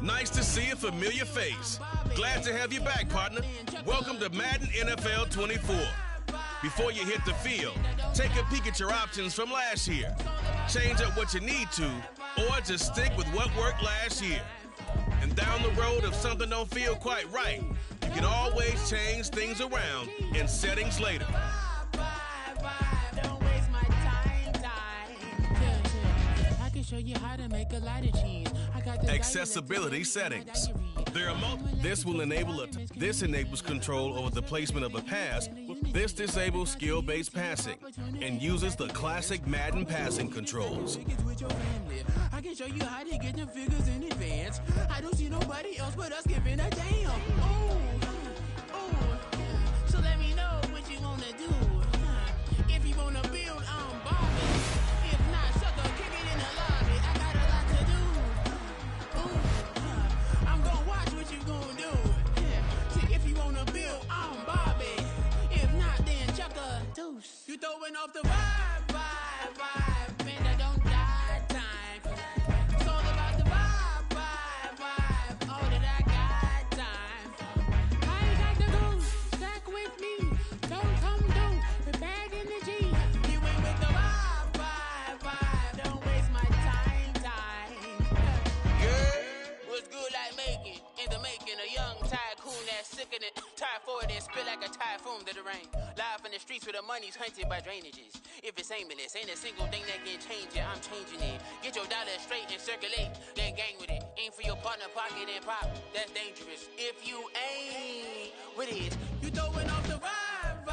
Nice to see a familiar face. Glad to have you back, partner. Welcome to Madden NFL 24. Before you hit the field, take a peek at your options from last year. Change up what you need to, or just stick with what worked last year. And down the road, if something don't feel quite right, you can always change things around in settings later. Accessibility settings. This enables control over the placement of a pass. This disables skill-based passing and uses the classic Madden passing controls. I can show you how to get the figures in advance. I don't see nobody else but us giving a damn. So let me know what you wanna do. If you wanna build, I'm bombing. If not, sucker, kick it in the lobby. I got a lot to do. I'm gonna watch what you gonna do. See, if you wanna build, I'm Bobby. If not, then chuck a deuce. You throwing off the vibe, and I don't die time. It's all about the vibe, all that I got time. I ain't got the goose, stack with me. Don't come through with bad energy. You ain't with the vibe, don't waste my time. Yeah, what's good like making? In the making, a young tycoon that's sick of it. Tired for it and spit like a typhoon to the rain. Live in the streets where the money's hunted by drainages. If it's aimless, ain't a single thing that can change it. I'm changing it. Get your dollar straight and circulate, then gang with it. Aim for your partner, pocket and pop. That's dangerous. If you ain't with it, you throwing off the vibe,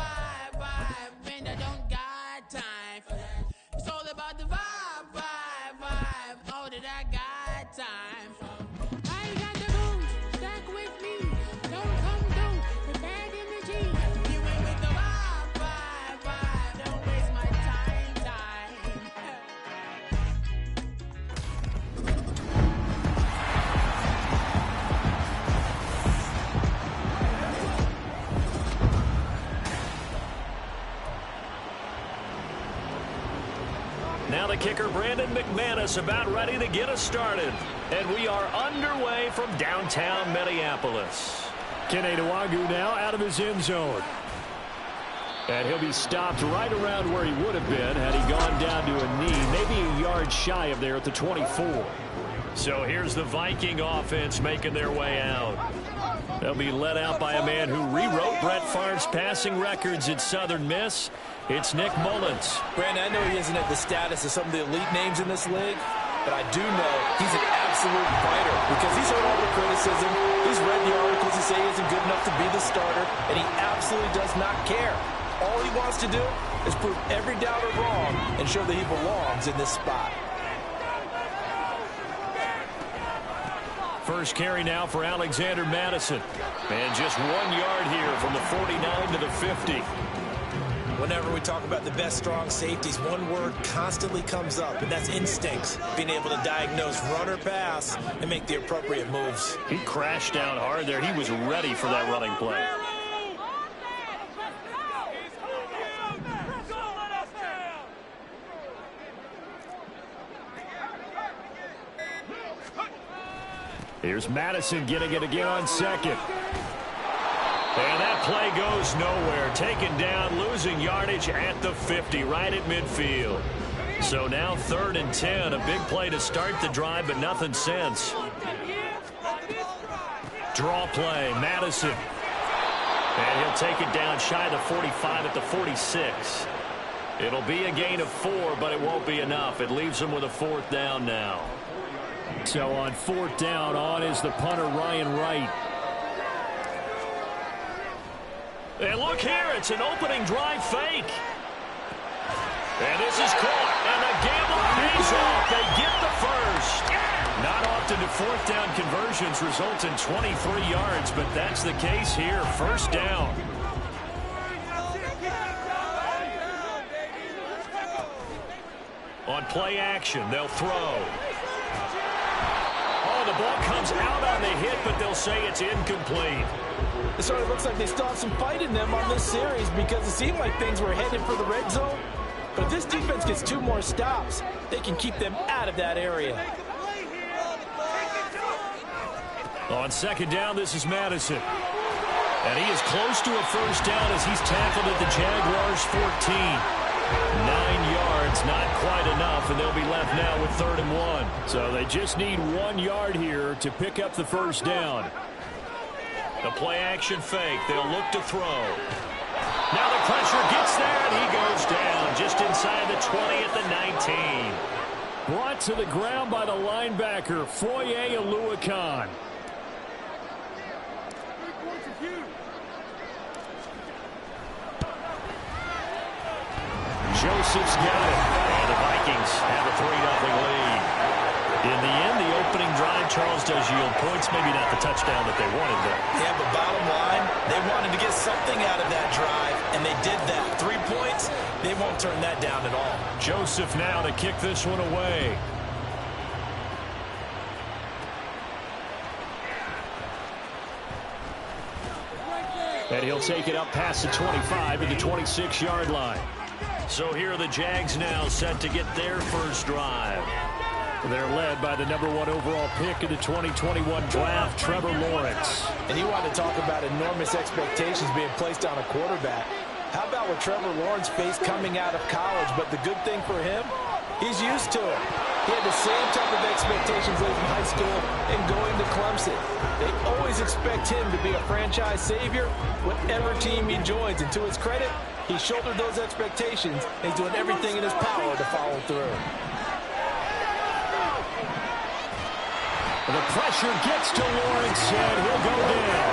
and I don't got time for that. It's all about the vibe, all that I got time for. I ain't got the booze, stack with me. Don't come through with bad energy. You ain't with the vibe, don't waste my time. Now the kicker, Brandon McManus, about ready to get us started. And we are underway from downtown Minneapolis. Kene Nwagu now out of his end zone. And he'll be stopped right around where he would have been had he gone down to a knee, maybe a yard shy of there at the 24. So here's the Viking offense making their way out. They'll be led out by a man who rewrote Brett Favre's passing records at Southern Miss. It's Nick Mullins. Brandon, I know he isn't at the status of some of the elite names in this league, but I do know he's an absolute fighter because he's heard all the criticism. He's read the articles that say he isn't good enough to be the starter, and he absolutely does not care. All he wants to do is prove every doubter wrong and show that he belongs in this spot. First carry now for Alexander Madison. And just 1 yard here from the 49 to the 50. Whenever we talk about the best strong safeties, one word constantly comes up, and that's instincts. Being able to diagnose run or pass and make the appropriate moves. He crashed down hard there. He was ready for that running play. Here's Madison getting it again on second. And that play goes nowhere. Taken down, losing yardage at the 50, right at midfield. So now 3rd and 10. A big play to start the drive, but nothing since. Draw play, Madison. And he'll take it down shy of the 45 at the 46. It'll be a gain of 4, but it won't be enough. It leaves him with a 4th down now. So on 4th down, on is the punter, Ryan Wright. And look here, it's an opening drive fake. And this is caught, and the gamble pays off. They get the first. Not often do 4th down conversions result in 23 yards, but that's the case here. 1st down. On play action, they'll throw. Oh, the ball comes out on the hit, but they'll say it's incomplete. It sort of looks like they still have some fight in them on this series because it seemed like things were headed for the red zone. But if this defense gets 2 more stops, they can keep them out of that area. On second down, this is Madison. And he is close to a first down as he's tackled at the Jaguars' 14. 9 yards, not quite enough, and they'll be left now with 3rd and 1. So they just need 1 yard here to pick up the first down. The play-action fake. They'll look to throw. Now the pressure gets there, and he goes down just inside the 20 at the 19. Brought to the ground by the linebacker, Foye Oluokun. Joseph's got it. And the Vikings have a 3-0 lead. In the end, the opening drive, Charles, does yield points. Maybe not the touchdown that they wanted, though. Yeah, but bottom line, they wanted to get something out of that drive, and they did that. 3 points, they won't turn that down at all. Joseph now to kick this one away. And he'll take it up past the 25 to the 26-yard line. So here are the Jags now set to get their first drive. They're led by the number 1 overall pick in the 2021 draft, Trevor Lawrence. And you want to talk about enormous expectations being placed on a quarterback. How about what Trevor Lawrence faced coming out of college? But the good thing for him, he's used to it. He had the same type of expectations late in high school and going to Clemson. They always expect him to be a franchise savior, whatever team he joins. And to his credit, he shouldered those expectations, and he's doing everything in his power to follow through. The pressure gets to Lawrence, and he'll go down.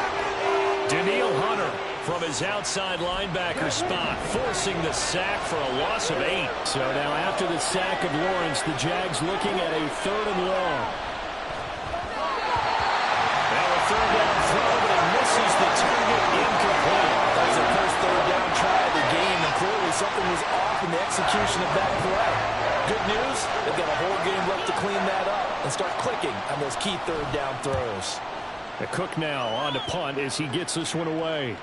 Danielle Hunter from his outside linebacker spot, forcing the sack for a loss of 8. So now after the sack of Lawrence, the Jags looking at a 3rd and long. Now a 3rd down throw, but it misses the target, incomplete. That was their first 3rd down try of the game, and clearly something was off in the execution of that play. Good news, they've got a whole game left to clean that up and start clicking on those key 3rd down throws. The Cook now on to punt as he gets this one away.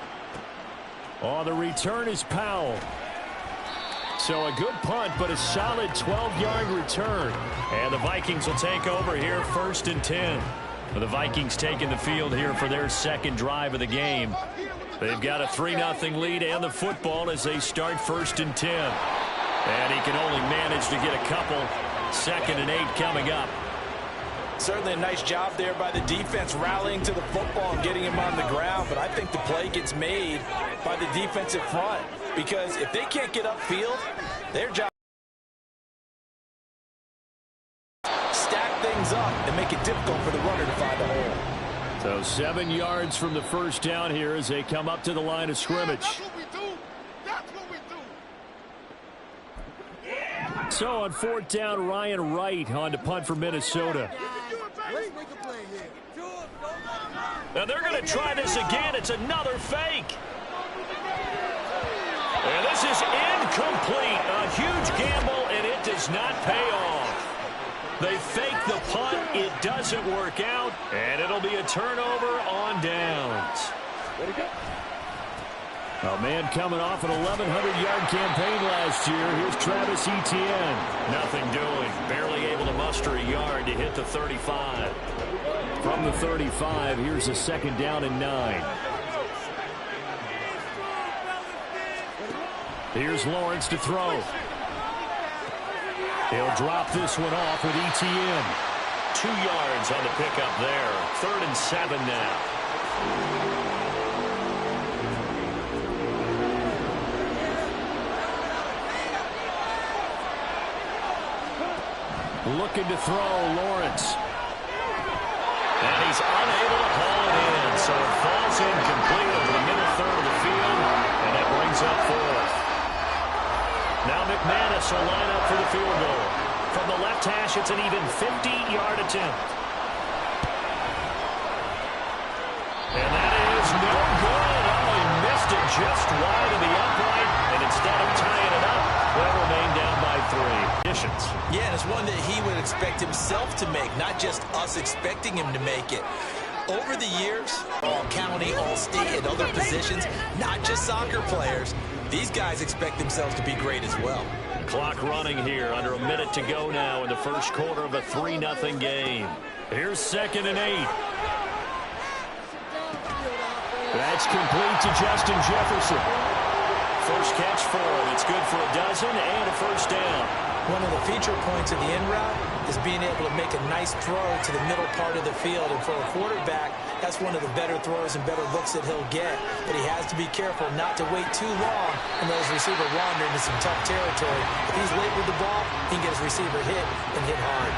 On the return is Powell. So a good punt, but a solid 12-yard return. And the Vikings will take over here, 1st and 10. The Vikings taking the field here for their second drive of the game. They've got a 3-0 lead and the football as they start 1st and 10. And he can only manage to get a couple. 2nd and 8 coming up. Certainly a nice job there by the defense rallying to the football and getting him on the ground. But I think the play gets made by the defensive front. Because if they can't get upfield, their job is stack things up and make it difficult for the runner to find a hole. So 7 yards from the first down here as they come up to the line of scrimmage. That's what we do. That's what we do. So on 4th down, Ryan Wright on to punt for Minnesota. Now they're going to try this again. It's another fake. And this is incomplete. A huge gamble, and it does not pay off. They fake the punt. It doesn't work out, and it'll be a turnover on downs. A man coming off an 1,100-yard campaign last year. Here's Travis Etienne. Nothing doing. Barely able to muster a yard to hit the 35. From the 35, here's a 2nd down and 9. Here's Lawrence to throw. He'll drop this one off with Etienne. 2 yards on the pickup there. 3rd and 7 now. Looking to throw, Lawrence. And he's unable to haul it in, so it falls incomplete over the middle 3rd of the field, and that brings up 4th. Now McManus will line up for the field goal. From the left hash, it's an even 50-yard attempt. And that is no good. Oh, he missed it just wide of the upright, and instead of tying it up, they'll remain down by 3. Yeah, and it's one that he would expect himself to make, not just us expecting him to make it. Over the years, all county, all state, and other positions, not just soccer players, these guys expect themselves to be great as well. Clock running here, under a minute to go now in the first quarter of a 3-0 game. Here's 2nd and 8. That's complete to Justin Jefferson. First catch for him. It's good for a dozen and a first down. One of the feature points of the in route is being able to make a nice throw to the middle part of the field. And for a quarterback, that's one of the better throws and better looks that he'll get. But he has to be careful not to wait too long and let his receiver wander into some tough territory. If he's late with the ball, he can get his receiver hit and hit hard.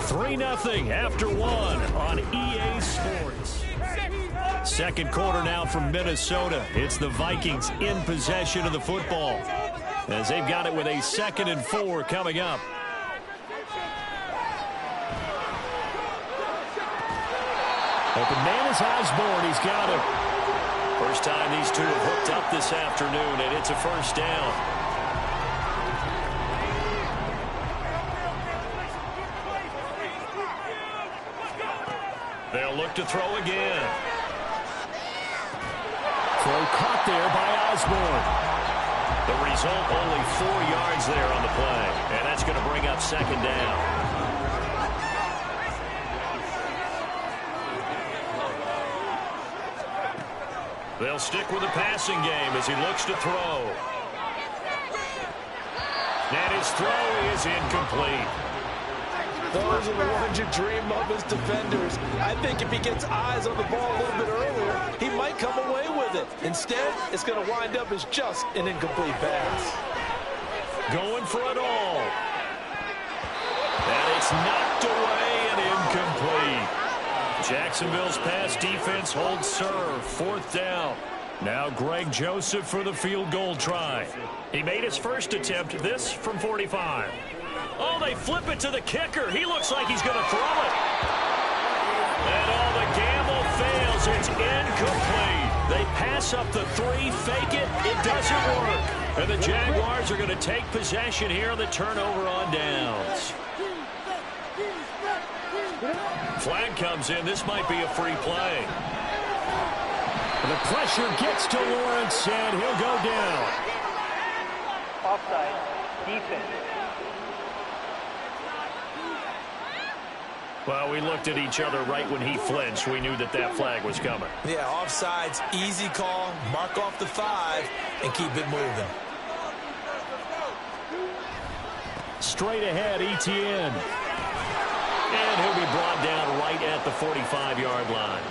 Three 3-0 after one on EA Sports. Second quarter now from Minnesota. It's the Vikings in possession of the football as they've got it with a 2nd and 4 coming up. Open man is Osborne. He's got him. First time these two have hooked up this afternoon, and it's a first down. They'll look to throw again. Throw caught there by Osborne. The result, only 4 yards there on the play. And that's going to bring up 2nd down. They'll stick with the passing game as he looks to throw. And his throw is incomplete. Those are the ones you dream of as defenders. I think if he gets eyes on the ball a little bit earlier, he might come away with it. Instead, it's going to wind up as just an incomplete pass. Going for it all. And it's knocked away and incomplete. Jacksonville's pass defense holds serve. 4th down. Now Greg Joseph for the field goal try. He made his first attempt, this from 45. Oh, they flip it to the kicker. He looks like he's going to throw it. And all the gamble fails. It's incomplete. They pass up the 3, fake it. It doesn't work. And the Jaguars are going to take possession here on the turnover on downs. Flag comes in. This might be a free play. The pressure gets to Lawrence, and he'll go down. Offside. Defense. Well, we looked at each other right when he flinched. We knew that that flag was coming. Yeah, offsides, easy call. Mark off the 5 and keep it moving. Straight ahead, Etienne. And he'll be brought down right at the 45-yard line.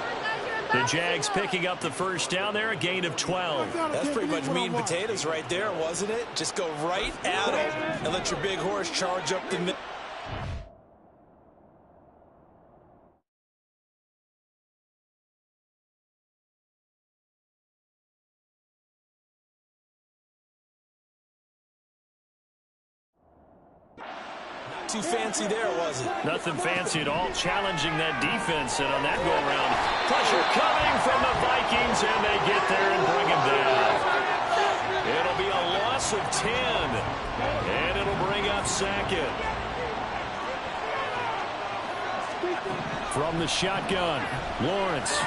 The Jags picking up the first down there, a gain of 12. That's pretty much meat and potatoes right there, wasn't it? Just go right at him and let your big horse charge up the middle. Too fancy there, was it? Nothing fancy at all, challenging that defense. And on that go-around, pressure coming from the Vikings, and they get there and bring him down. It'll be a loss of 10, and it'll bring up 2nd. From the shotgun, Lawrence.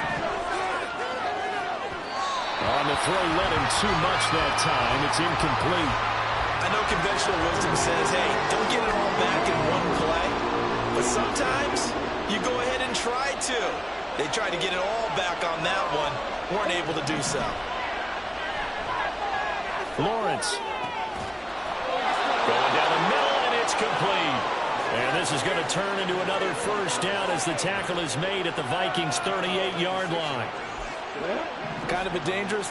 On the throw, led him too much that time. It's incomplete. I know conventional wisdom says, hey, don't get it all back in one play. But sometimes you go ahead and try to. They tried to get it all back on that one. Weren't able to do so. Lawrence. Going down the middle, and it's complete. And this is going to turn into another first down as the tackle is made at the Vikings' 38-yard line. Kind of a dangerous...